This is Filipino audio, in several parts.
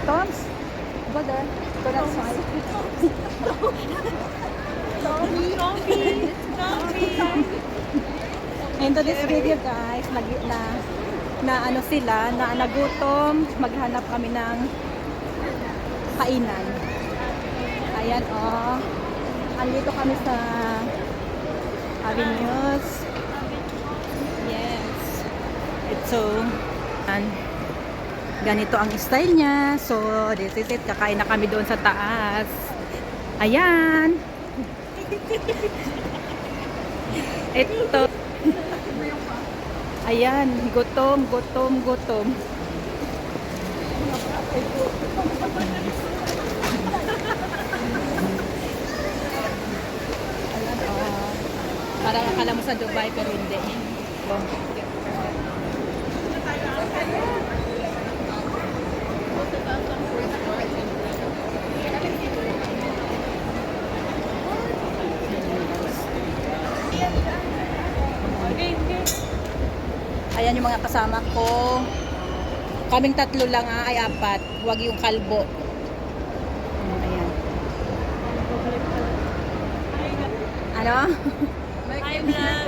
Tom's? Go there. Go that side. And to this video guys, na ano sila, na nagutom, maghanap kami ng kainan. Ayan oh. Andito kami sa Avenues. Yes. Ito. Ganito ang style niya. So, this is it. Kakain na kami doon sa taas. Ayan. Ito. Ayan. Gutom, gutom, gutom. Ayan, oh. Parang akala mo sa Dubai pero hindi. Oh. Ayan yung mga kasama ko. Kaming tatlo lang ay apat. Huwag yung kalbo. Ayan. Ano? Hi vlog!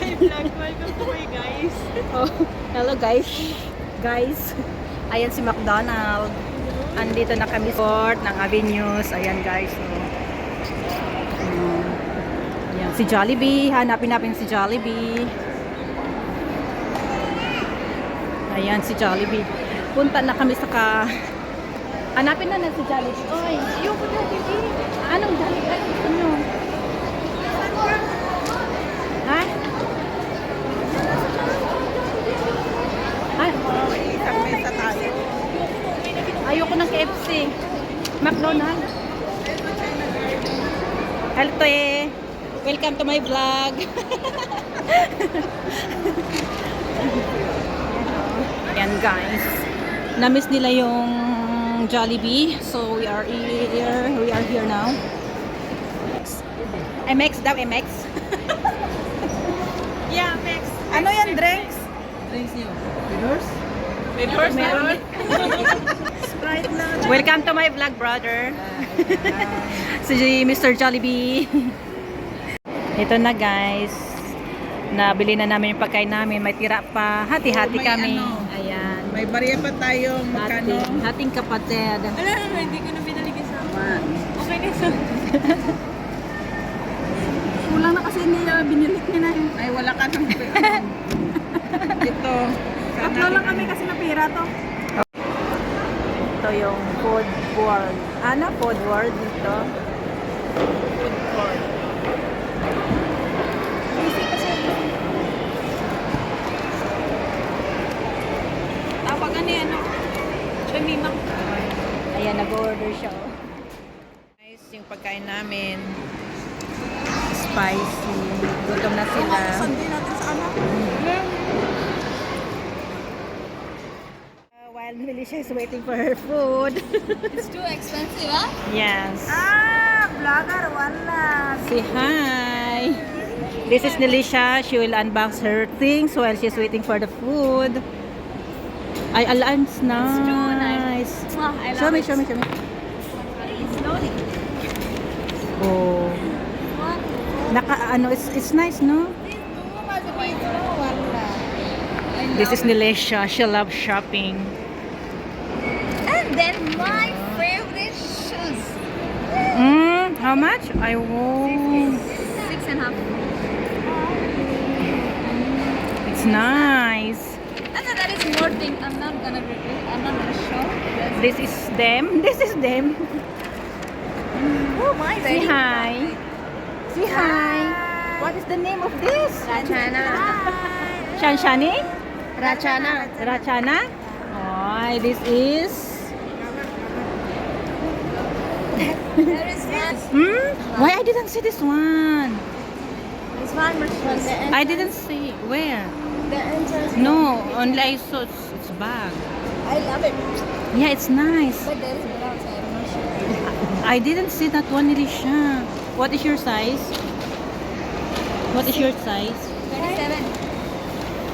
Hi vlog! Welcome to my guys! Oh, hello guys. Guys. Ayan si McDonald. Andito na kami sa port ng Avenues. Ayan guys. Ayan, si Jollibee. Hanapin natin si Jollibee. Ayan si Jollibee. Punta na kami sa hanapin na si Jollibee. Oy, ayoko Jollibee. Anong Jollibee? Anong gusto nyo? Ha? Ay, Isang mesa tayo. ayoko ng KFC. McDonald. Hello eh. Welcome to my vlog. Ayan guys. Na-miss nila yung Jollibee. So we are here. We are here now. MX daw, MX. Yeah, Max. Ano yan, drinks? Drinks niyo. Papers? Papers? Meron. Sprite lang. Welcome to my vlog, brother. Si Mr. Jollibee. Ito na guys. Nabili na namin yung pagkain namin. May tira pa. Hati-hati Oh, may kami. ano. Ayan. May bariya pa tayo. Magkano? Hating kapatid. Wala naman, hindi ko na binalik kasama. Okay na sa... Kulang na kasi niya binilik niya na yun. Ay, wala ka ng Ito. Tatlo lang kami kasi napira to. Ito yung food world. Ano? Food world dito. Food court. Easy kasi. Tawagan niya, ano? Chamima. Ayan, nag-order siya. Oh. Guys, yung pagkain namin. Spicy. Gutom na sila. Sunday natin sa ano? While Milicia is waiting for her food. It's too expensive, huh? Yes. Vlogger, wala. Say hi. This is Nilisha. She will unbox her things while she's waiting for the food. Ay, it's nice. It's too nice. I love Show me, it. show me, show me. Slowly. Oh. It's nice, no? This is Nilisha. She loves shopping. And then my favorite shoes. How much? I won't. 6.5. It's nice. And then there is more thing. I'm not gonna show. This is them. This is them. Oh my Say hi. Say hi. What is the name of this? Rachana. Shanshani? Rachana. Rachana? Oh, this is... There is one. Why I didn't see this one? This one was the I didn't see. Where? The entrance. No, only I saw it's bag. I love it. Yeah, it's nice. But there is more outside. I'm not sure. I didn't see that one, Nilisha. What is your size? What is your size? 37.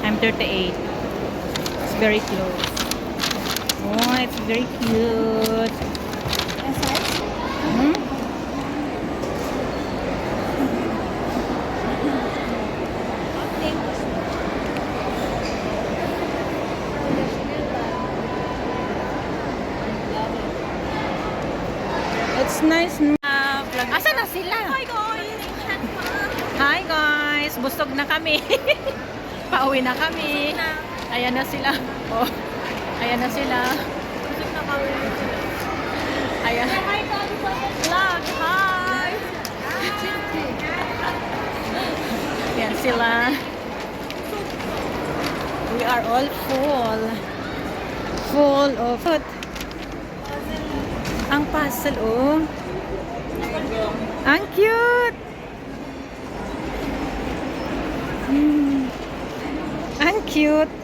I'm 38. It's very close. Oh, it's very cute. Hmm? It's nice. Asa na sila? Hi guys! Hi guys! Busog na kami. Pauwi na kami. Ayan na sila. Oh. Ayan na sila. Busog na kami. Ayan. Hi guys! Vlog! Hi! Ayan sila. We are all full. Full of food. Ang puzzle, oh. Ang cute! Ang cute!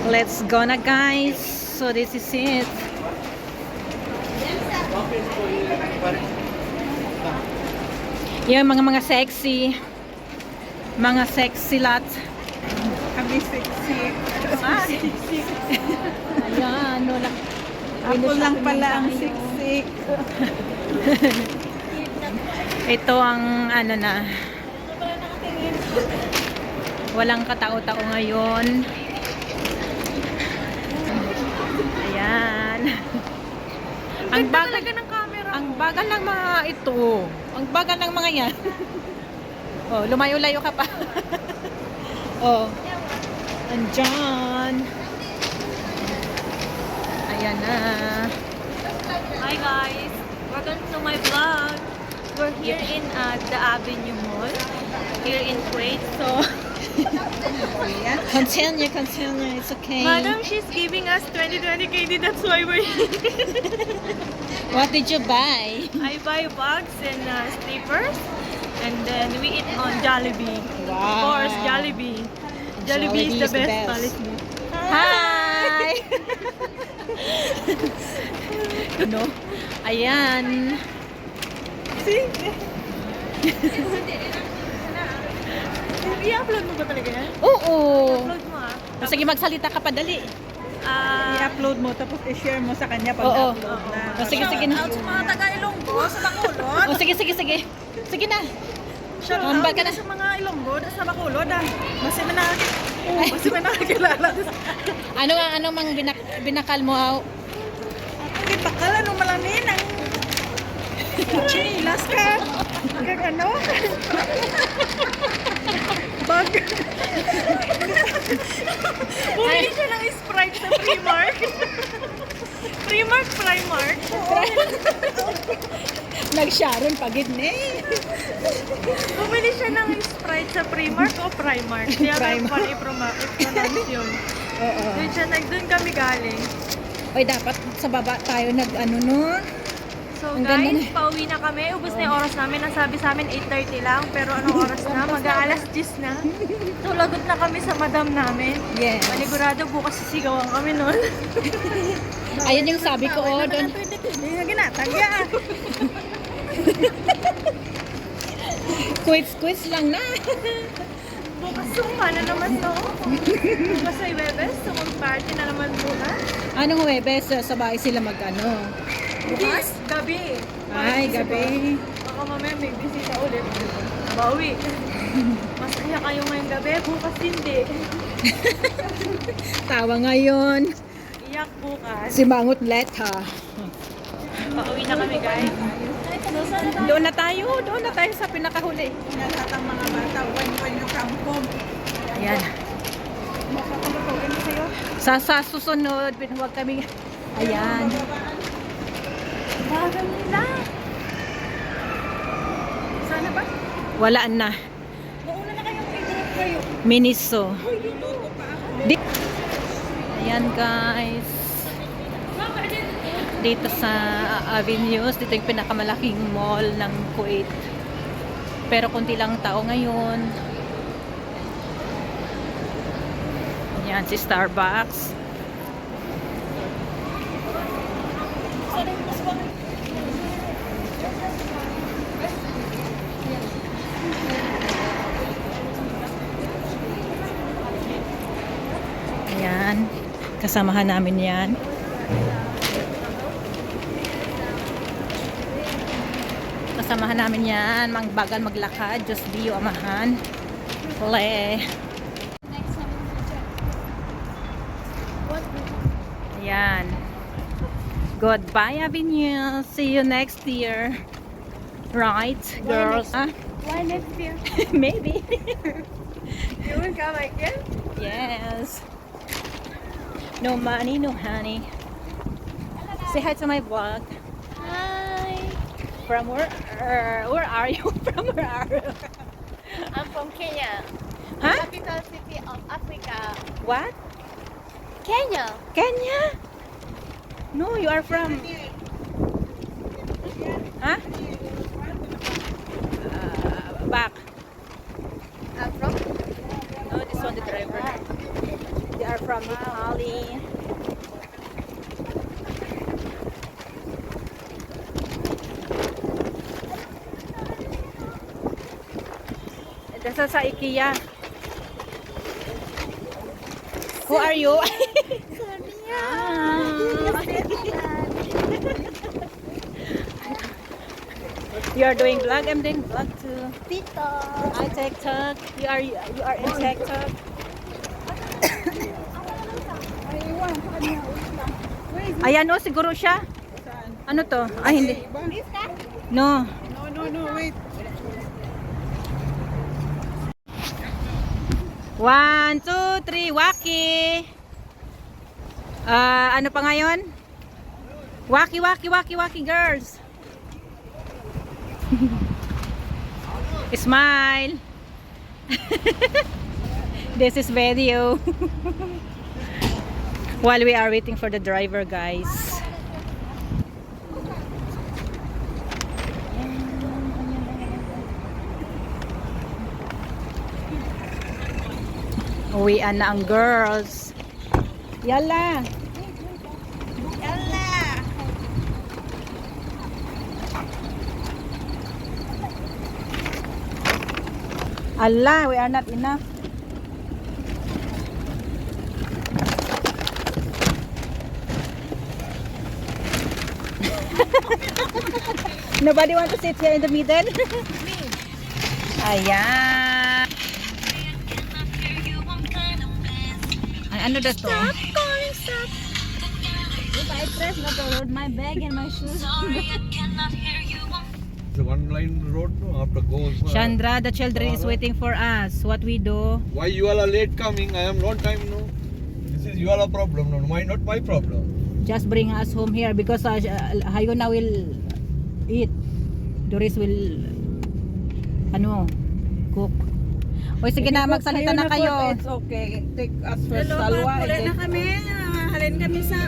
Let's go na, guys. So this is it. Yung mga sexy. Mga sexy lot. Kami sexy. Ayan, wala. Ako lang pala ang siksik. Ito ang ano na. Walang katao-tao ngayon. Ayan. Ang bagal ng camera. Ang bagal ng mga ito. Ang bagal ng mga yan. Oh, lumayo-layo ka pa. Oh. Andyan. Ayan na. Hi guys! Welcome to my vlog. We're here in the Avenue Mall. Here in Kuwait. So, Continue. It's okay. Madam, she's giving us 20 KD. That's why we're here. What did you buy? I buy bags and slippers. And then we eat on Jollibee. Of course, Jollibee. Jollibee is the best. Policy. Hi! No? Ayan. I-upload mo ba talaga yan? Oo. Upload mo Sige, magsalita ka pa, dali. I-upload mo tapos i-share mo sa kanya pag Oo. upload na. Sige na. Shout out sa mga taga-Ilonggo, sa Bacolod. Oh, sige. Sige na. Shout Ang out baga na. sa mga Ilonggo, sa Bacolod. Kasi may nakakilala. Ano mang binakal mo? Hindi bakal, ano malamin ang chinilas ka. Kag ano? Bag. Bumili siya ng Sprite sa Primark. Primark. Nag-Sharon pagid na Bumili siya ng Sprite sa Primark o Primark. Kaya Primark. pala i-pronounce yun. Oo. Doon kami galing. Oy, dapat sa baba tayo nag-ano no? So Ang ganda guys, na. pauwi na kami. Ubus na yung oras namin. Nasabi sa amin 8:30 lang. Pero anong oras na? Mag-aalas 10 na. So lagot na kami sa madam namin. Yes. Manigurado bukas sisigawan kami nun. Ayun yung sabi ko, oh, doon. Hindi na ginatagya. Quiz lang na. Bukas sumpa na naman to. Bukas ay Webes. So mag-party na naman bukas. Anong Huwebes, sa bahay sila mag-ano? Bukas? Gabi. Ay, gabi. Baka mamaya may bisita ulit. Bawi. Masaya kayo ngayong gabi. Bukas hindi. Tawa ngayon. Iyak bukas. Si Mangot Letha. Pauwi na kami guys. Doon na tayo sa pinakahuli. Natatang mga bata. Wan yung kampong. Ayan. Sa susunod, huwag kami. Ayan. Bagal nila. Sana ba? Wala na. Mauna na kayong i-drop kayo. Miniso. Luluto pa ako. Ayan guys. Dito sa Avenues, dito yung pinakamalaking mall ng Kuwait. Pero konti lang tao ngayon. Ayan si Starbucks. Ayan. Kasamahan namin yan. Kasamahan namin yan. Magbagal maglakad. Just be you, amahan. Play. Next time in future. What? Ayan. Goodbye, Avenue. See you next year. Right, girls? Huh? Why next year? Maybe. You will come again? Yes. No money, no honey. Say hi to my vlog. Hi. From where are you? From where are you? I'm from Kenya. Huh? Capital city of Africa. What? Kenya. Kenya? No, you are from... Huh? Back. I'm from? No, this one the driver. They are from Italy. This is sa IKEA. Who are you? You are doing vlog. I'm doing vlog too. Tito. I TikTok. You are in TikTok. Ayan o, siguro siya. Ano to? Ay, hindi. No. No, wait. 1, 2, 3, Waki. Ano pa ngayon? Waki, girls. Smile. This is video. While we are waiting for the driver, guys. Uwian na ang girls. Yala. Allah, we are not enough. Nobody want to sit here in the middle? Ayan. Ay, ano na to? Stop. If I press not to load my bag and my shoes. The one line road, no, after goes. Chandra, the children is waiting for us. What we do? Why you all are late coming? I am not time, no. This is you all a problem, no. Why not my problem? Just bring us home here because Hayona will eat. Doris will cook. O sige na, magsalita na kayo. It's okay. Take us first salwa. Ulit na kami. Halin kami sa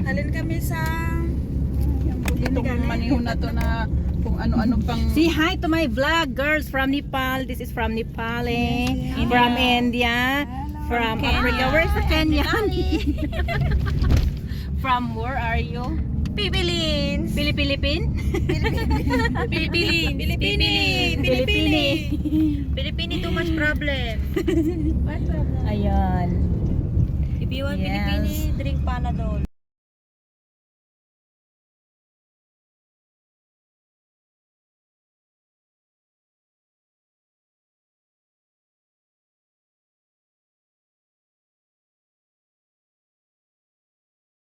halin kami sa itong maniho na to na kung ano-ano pang Say hi to my vlog, girls from Nepal. This is from Nepal, from India, from Africa. Where's the Kenyan? From where are you? Philippines. Philippine? Philippine, too much problem. Ayan. If you want Yes. Philippine, drink Panadol.